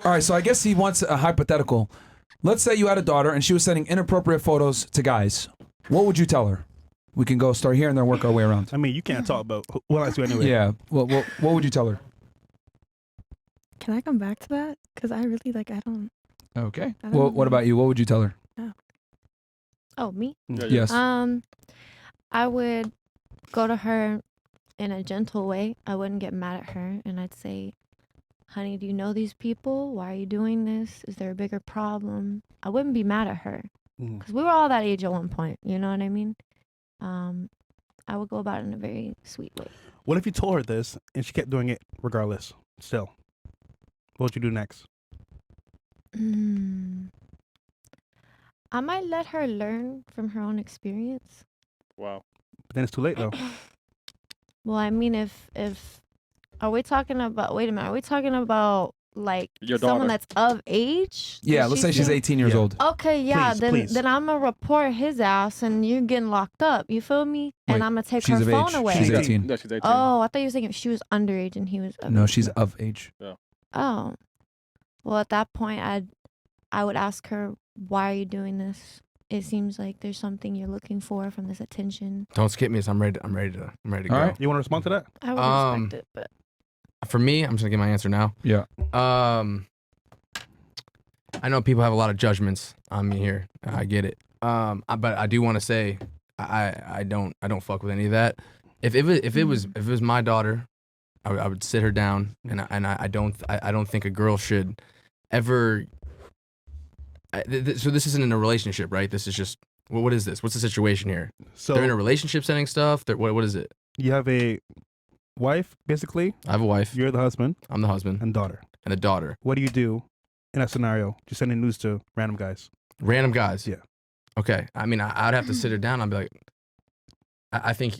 All right, so I guess he wants a hypothetical. Let's say you had a daughter and she was sending inappropriate photos to guys. What would you tell her? We can go start here and then work our way around. I mean, you can't talk about what I do anyway. Yeah. Well, what would you tell her? Can I come back to that? Because I really I don't. Okay. I don't Well, know. what about you? What would you tell her? Oh, me? Yes. I would go to her in a gentle way. I wouldn't get mad at her, and I'd say, honey, do you know these people? Why are you doing this? Is there a bigger problem? I wouldn't be mad at her because we were all that age at one point. You know what I mean? I would go about it in a very sweet way. What if you told her this and she kept doing it regardless? Still, what would you do next? I might let her learn from her own experience. Wow. But then it's too late though. Well, I mean, if are we talking about? Wait a minute. Are we talking about Your someone daughter. that's of age? Yeah. Let's say she's 18 years old. Okay, yeah. Please. Then I'm gonna report his ass, and you're getting locked up. You feel me? Wait, And I'm gonna take she's her of phone age. away. She's 18. Yeah, she's 18. Oh, I thought you were saying she was underage and he was. No, she's of age. Oh, well, at that point, I would ask her, why are you doing this? It seems like there's something you're looking for from this attention. Don't skip me. So I'm ready to go. All right. You want to respond to that? I would respect it, but For me, I'm just gonna give my answer now. Yeah. I know people have a lot of judgments on me here. I get it. But I do want to say I don't fuck with any of that. If it was my daughter, I would sit her down and I don't think a girl should ever. So this isn't in a relationship, right? This is just what is this? What's the situation here? So They're in a relationship setting stuff. What is it? you have a wife, basically. I have a wife. You're the husband I'm the husband and daughter. and a daughter. What do you do in that scenario? Just sending news to random guys. Random guys. Yeah. Okay. I mean, I'd have to sit her down. I'd be like, I think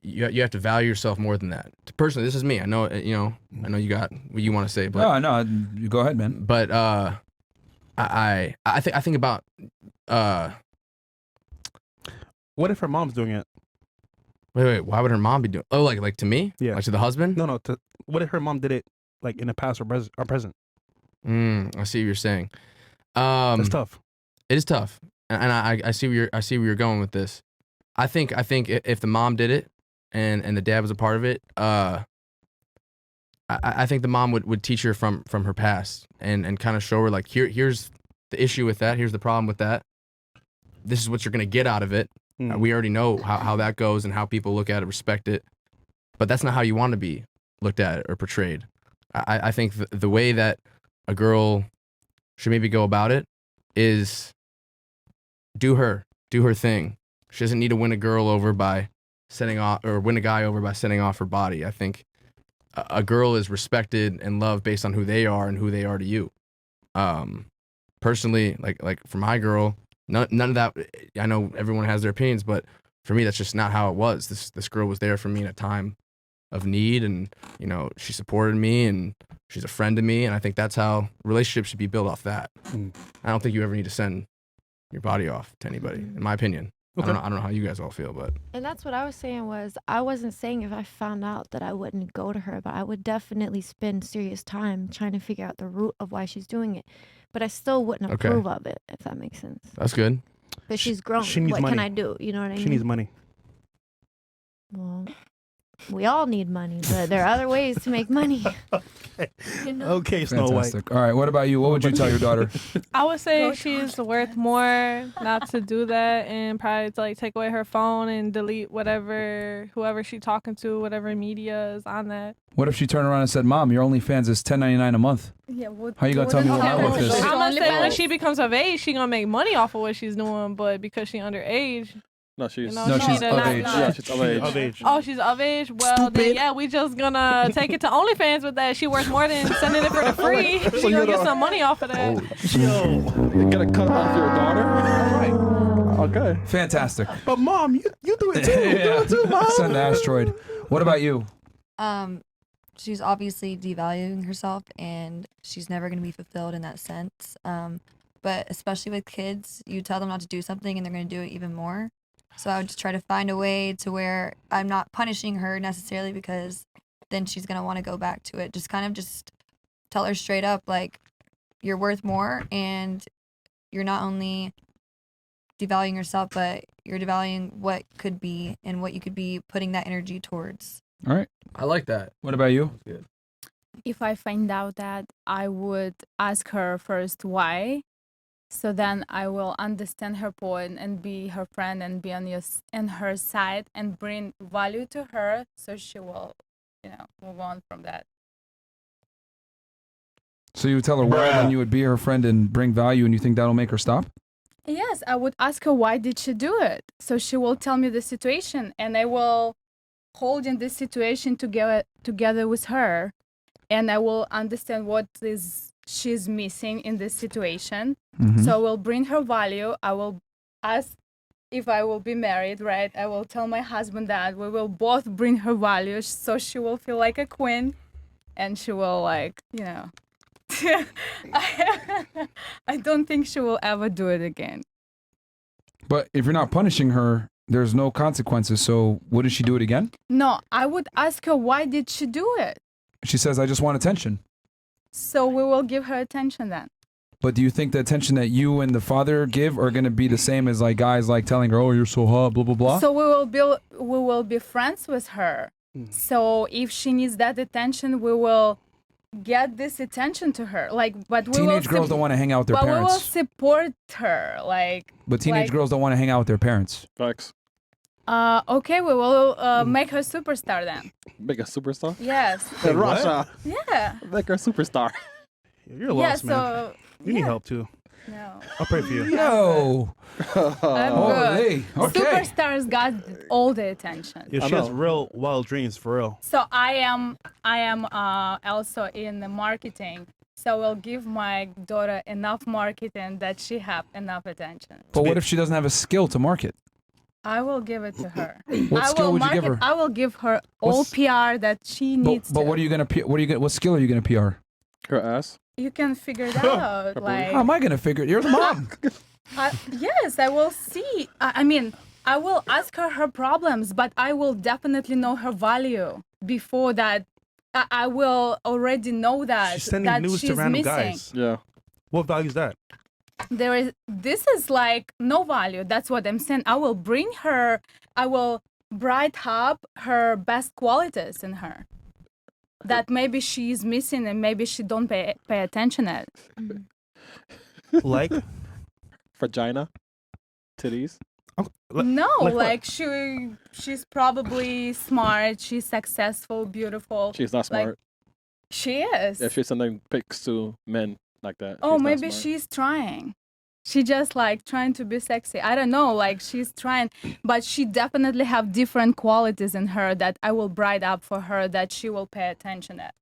you have to value yourself more than that. Personally, this is me. I know you got what you want to say, but No, you go ahead, man. but I think about What if her mom's doing it? wait, why would her mom be doing? Oh, like to me? Yeah. Like to the husband? No. What if her mom did it in the past or present? I see what you're saying. That's tough. It is tough, and I see where you're going with this. I think if the mom did it and the dad was a part of it, I think the mom would teach her from her past and kind of show her like here's the issue with that, here's the problem with that. This is what you're gonna get out of it. We already know how that goes and how people look at it, respect it, but that's not how you want to be looked at or portrayed. I think the way that a girl should maybe go about it is do her thing. She doesn't need to win a girl over by setting off or win a guy over by setting off her body. I think a girl is respected and loved based on who they are and who they are to you. Personally, like for my girl, none of that. I know everyone has their opinions, but for me, that's just not how it was. This girl was there for me in a time of need, and she supported me, and she's a friend to me, and I think that's how relationships should be built off that. I don't think you ever need to send your body off to anybody, in my opinion. Okay. I don't know how you guys all feel, but And that's what I was saying I wasn't saying if I found out that I wouldn't go to her, but I would definitely spend serious time trying to figure out the root of why she's doing it. But I still wouldn't Okay. approve of it, if that makes sense. that's good. But she's grown. she needs What money. can I do? You know what I mean? She needs money. Well, we all need money, but there are other ways to make money. You know? Okay, Snow White. Fantastic. All right. What about you? What would you tell your daughter? I would say she's worth more not to do that and probably to take away her phone and delete whoever she's talking to, whatever media is on that. What if she turned around and said, "Mom, your OnlyFans is $10.99 a month"? Yeah, How you gonna tell me what's wrong with this? I'm gonna say when she becomes of age, she gonna make money off of what she's doing, but because she underage, No, she's No, she's of age. Yeah, she's of age. Of age. oh, she's of age. Well, then yeah, we just gonna take it to OnlyFans with that. She worth more than sending it for the free. She gonna get some money off of that. You gotta cut off your daughter. Okay. Fantastic. But mom, you do it too. You do it too, mom. Send the asteroid. What about you? She's obviously devaluing herself, and she's never going to be fulfilled in that sense. But especially with kids, you tell them not to do something, and they're going to do it even more. So I would just try to find a way to where I'm not punishing her necessarily, because then she's going to want to go back to it. Just kind of just tell her straight up, like, you're worth more, and you're not only devaluing yourself, but you're devaluing what could be and what you could be putting that energy towards. All right. I like that. What about you? If I find out that, I would ask her first why. So then I will understand her point and be her friend and be on her side and bring value to her, so she will, move on from that. So you would tell her why, and you would be her friend and bring value, and you think that'll make her stop? Yes, I would ask her why did she do it. So she will tell me the situation, and I will hold in this situation together with her, and I will understand what is she's missing in this situation. Mhm. So I will bring her value. I will ask if I will be married, right? I will tell my husband that we will both bring her values, so she will feel like a queen, and she will I don't think she will ever do it again. But if you're not punishing her, there's no consequences. So wouldn't she do it again? No, I would ask her why did she do it. She says, I just want attention. So we will give her attention then. But do you think the attention that you and the father give are going to be the same as like guys like telling her, oh, you're so hot, blah, blah, blah? So we will be friends with her. So if she needs that attention, we will get this attention to her. But we Teenage girls don't want to hang out with their but we will parents. support her. But teenage girls don't want to hang out with their parents. Facts. Okay, we will make her superstar then. Make a superstar? Yes. Hey, Rasha, Yeah. make her a superstar. You're lost, man. So You need help too. no. I'll pray for you. No. I'm Oh, good. hey. Okay. Superstars got all the attention. Yeah, I she has know. real wild dreams for real. So I am also in the marketing. So we'll give my daughter enough marketing that she have enough attention. But what if she doesn't have a skill to market? I will give it to her. What I skill will would you give her? I will give her all What's- PR that she needs. But what are you gonna? What skill are you gonna PR? Her ass. You can figure it out. How am I gonna figure it? You're the mom. Yes, I will see. I mean, I will ask her problems, but I will definitely know her value before that. I will already know that She's sending that news she's to random missing. guys. Yeah. What value is that? This is like no value. That's what I'm saying. I will bring her. I will bright up her best qualities in her that maybe she's missing and maybe she don't pay attention at. Like? Vagina. Titties. No, like what? like she's probably smart. She's successful, beautiful. She's not Like, smart. She is. If she's sending pics to men like that. Oh, she's not maybe smart. she's trying. She just like trying to be sexy. I don't know. Like she's trying, but she definitely have different qualities in her that I will bright up for her that she will pay attention at.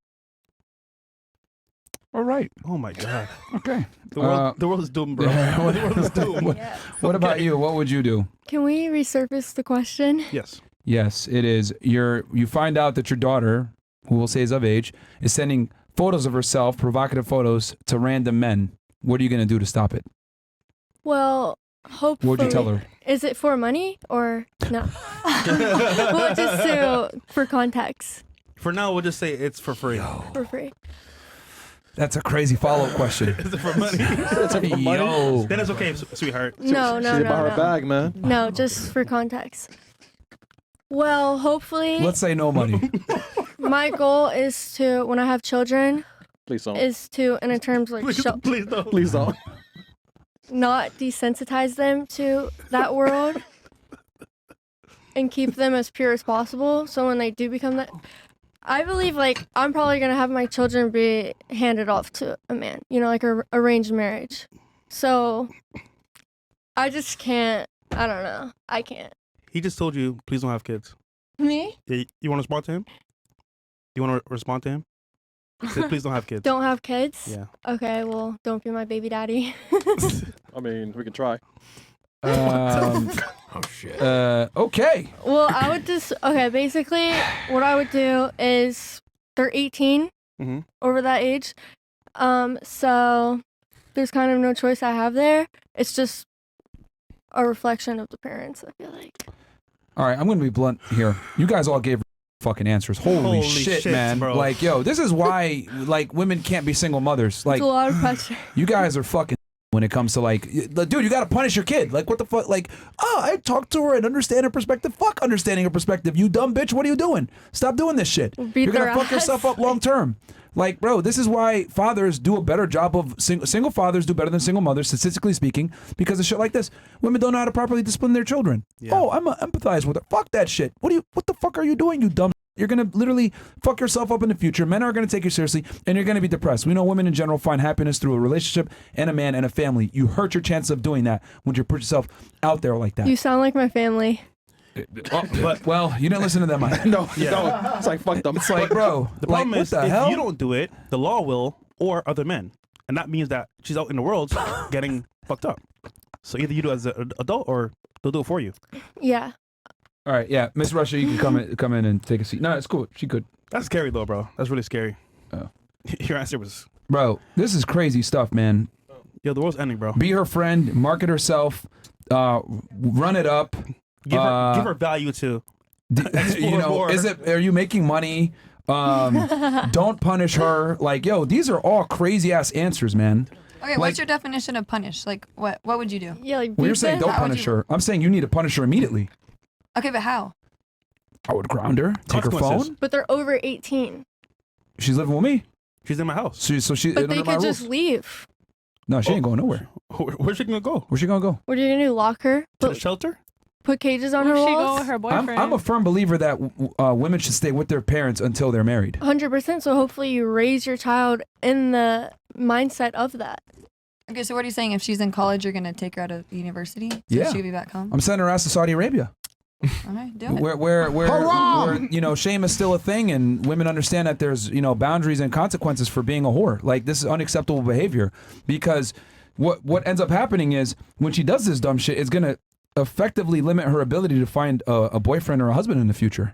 All right. Oh my God. Okay. The world is doomed, bro. Yeah, The world is doomed. Yes. What about you? What would you do? Can we resurface the question? Yes. Yes, it is. You find out that your daughter, who we'll say is of age, is sending photos of herself, provocative photos, to random men. What are you gonna do to stop it? Well, hopefully. What would you tell her? Is it for money or no? Well, just for context, For now, we'll just say it's for free. for free. That's a crazy follow-up question. Is it for money? Yo. Then it's okay, sweetheart. No, She's about her bag, man. No, just for context. Well, hopefully, Let's say no money. my goal is to, when I have children, Please don't. is to, in a terms like, Please don't. Please don't. not desensitize them to that world and keep them as pure as possible. So when they do become that, I believe like I'm probably gonna have my children be handed off to a man, like a arranged marriage. So I just can't. I don't know. I can't. He just told you, please don't have kids. Me? Yeah, you want to respond to him? You want to respond to him? He said, please don't have kids. Don't have kids? Yeah. Okay, well, don't be my baby daddy. I mean, we can try. Oh shit. Okay. Well, I would just, basically, what I would do is they're 18 Mhm. over that age. So there's kind of no choice I have there. It's just a reflection of the parents, I feel like. All right, I'm going to be blunt here. You guys all gave fucking answers. Holy shit, man. bro. Like, yo, this is why like women can't be single mothers. Like, It's a lot of pressure. you guys are fucking when it comes to like, dude, you gotta punish your kid. Like, what the fuck? Like, oh, I talked to her and understand her perspective. Fuck understanding her perspective. You dumb bitch. What are you doing? Stop doing this shit. Beat You're gonna their fuck ass. yourself up long term. Like, bro, this is why fathers do a better job of single fathers do better than single mothers, statistically speaking, because of shit like this. Women don't know how to properly discipline their children. Yeah. Oh, I'm gonna empathize with her. Fuck that shit. What the fuck are you doing, you dumb? You're gonna literally fuck yourself up in the future. Men are gonna take you seriously, and you're gonna be depressed. We know women in general find happiness through a relationship and a man and a family. You hurt your chance of doing that when you put yourself out there like that. You sound like my family. Well, you didn't listen to them. No, Yeah. no. It's like fuck them. It's like, bro, The like, problem what is, the if hell? you don't do it, the law will, or other men, and that means that she's out in the world getting fucked up. So either you do it as an adult, or they'll do it for you. Yeah. All right, yeah, Miss Russia, you can come in and take a seat. No, it's cool. She could. That's scary though, bro. That's really scary. Oh. Your answer was, Bro, this is crazy stuff, man. yo, the world's ending, bro. Be her friend, market herself, run it up. Give her value too. You know, more. are you making money? Don't punish her. Like, yo, these are all crazy ass answers, man. Okay, Like- what's your definition of punish? Like, what would you do? Yeah, like Well, you're beat saying them. don't How would punish you- her. I'm saying you need to punish her immediately. Okay, but how? I would ground her, take her Consequences. phone. But they're over 18. She's living with me. She's in my house. So she But under they my could just roof. leave. No, she ain't going nowhere. Where's she gonna go? Where's she gonna go? What are you gonna do? Lock her? To the shelter? Put cages on Where her she go walls? with her I'm boyfriend? a firm believer that women should stay with their parents until they're married. 100%. So hopefully you raise your child in the mindset of that. Okay, so what are you saying? If she's in college, you're gonna take her out of university, so Yeah. she could be back home. I'm sending her ass to Saudi Arabia. Okay, do it. Where you know, shame is still a thing, and women understand that there's, you know, boundaries and consequences for being a whore. Like, this is unacceptable behavior, because what ends up happening is when she does this dumb shit, it's gonna effectively limit her ability to find a boyfriend or a husband in the future.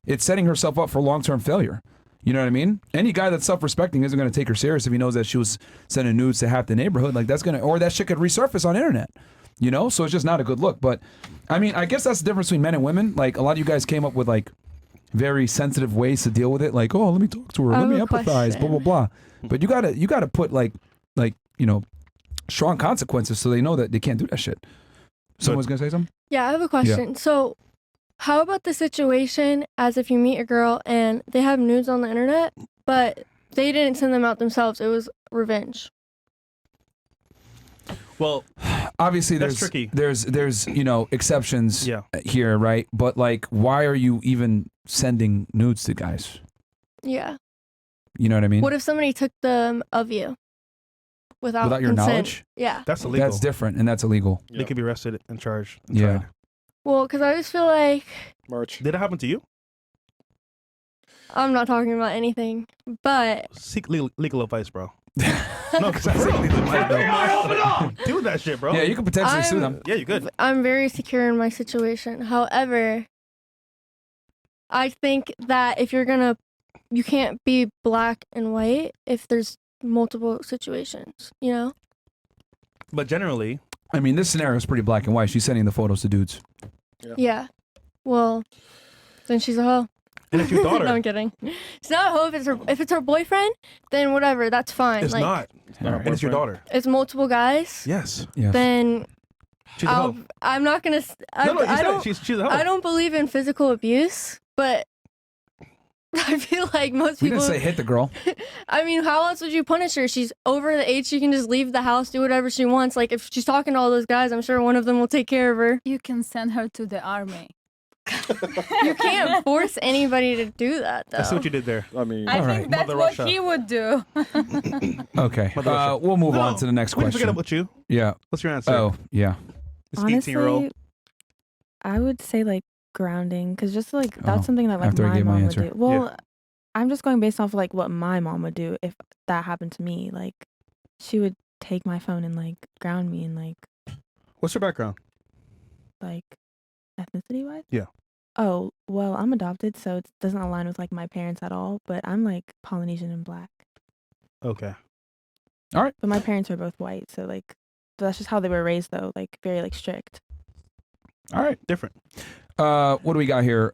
It's setting herself up for long-term failure. You know what I mean? Any guy that's self-respecting isn't going to take her serious if he knows that she was sending nudes to half the neighborhood. Like, that's gonna, or that shit could resurface on internet. You know, so it's just not a good look. But I mean, I guess that's the difference between men and women. Like, a lot of you guys came up with like very sensitive ways to deal with it. Like, oh, let me talk to her, I let me have a empathize, blah blah question. blah. But you gotta put like you know, strong consequences so they know that they can't do that shit. Someone's gonna say something. Yeah, I have a question. So, how about the situation as if you meet a girl and they have nudes on the internet, but they didn't send them out themselves? It was revenge. Well, Obviously, That's tricky. there's you know, exceptions yeah. here, right? But like, why are you even sending nudes to guys? Yeah. You know what I mean? What if somebody took them of you without Without your consent? knowledge? Yeah. That's illegal. That's different, and that's illegal. They could be arrested and charged. And Yeah. tried. Well, because I just feel like Merch. Did it happen to you? I'm not talking about anything, but Seek legal advice, bro. No, because I seek legal advice, bro. Do that shit, bro. Yeah, you could potentially sue I'm- them. Yeah, you good. I'm very secure in my situation. However, I think that if you can't be black and white if there's multiple situations, you know? But generally, I mean, this scenario is pretty black and white. She's sending the photos to dudes. Yeah. Well, then she's a hoe. and if your daughter, No, I'm kidding. It's not a hoe if it's her boyfriend, then whatever, that's fine. it's like, not. All right. And it's your daughter. it's multiple guys, Yes. Yeah. then She's a hoe. I'm not gonna. No, you I said don't. she's a hoe. I don't believe in physical abuse, but I feel like most We people. didn't say hit the girl. I mean, how else would you punish her? She's over the age; she can just leave the house, do whatever she wants. Like if she's talking to all those guys, I'm sure one of them will take care of her. You can send her to the army. You can't force anybody to do that, though. I see what you did there. I mean, I All think right. that's Mother what Russia. he would do. Okay. Mother Russia. We'll move No, on to the next We didn't forget question. about you. Yeah. What's your answer? Oh, yeah. This 18-year-old. I would say like grounding, because just like that's Oh, something that like after I my gave my mom would answer. do. Well, I'm just going based off of, like what my mom would do if that happened to me. Like she would take my phone and like ground me and like What's your background? ethnicity wise. Yeah. Oh well, I'm adopted, so it doesn't align with like my parents at all. But I'm like Polynesian and black. Okay. But my parents are both white, so like that's just how they were raised, though. Like very like strict. All right. Different. What do we got here?